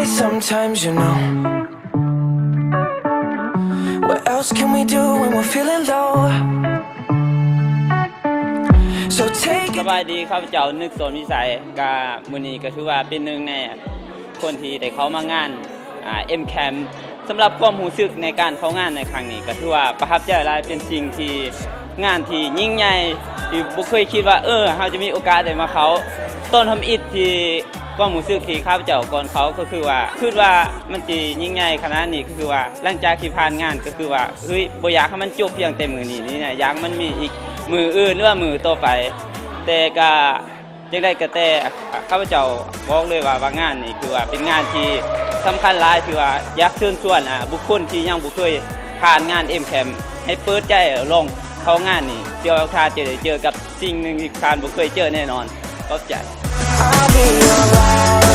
sometimes, you know. What else can we do when we're feeling low? So take สบายดีครับเจ้านึกสนวิสัยกามื้อนี้ก็ถือว่าเป็นหนึ่งในคนที่ได้เข้ามางานM Camp สำหรับความรู้สึกในการเข้างานในครั้งนี้ก็ถือว่าประทับใจหลายเป็นสิ่งที่งานที่ยิ่งใหญ่ที่บ่เคยคิดว่าเฮาจะมีโอกาสได้มาเขาต้นทำอิฐที่ความรู้สึกที่ข้าพเจ้าก่อนเขาก็คือว่าคิดว่ามันสิยิ่งใหญ่ขนาดนี้ก็คือว่าหลังจากที่ผ่านงานก็คือว่าเฮ้ยบ่อยากให้มันจบเพียงแต่มื้อนี้นี่นะอยากมันมีอีกมื้ออื่นหรือว่ามื้อต่อไปแต่ก็จังได้ก็แต่ข้าพเจ้าบอกเลยว่างานนี้คือว่าเป็นงานที่สำคัญหลายที่ว่าอยากเชิญชวนบุคคลที่ยังบ่เคยผ่านงาน M Camp ให้เปิดใจลองเข้างานนี้เดี๋ยวท่านจะได้เจอกับสิ่งหนึ่งที่ท่านบ่เคยเจอแน่นอนขอบใจ I'll be alright.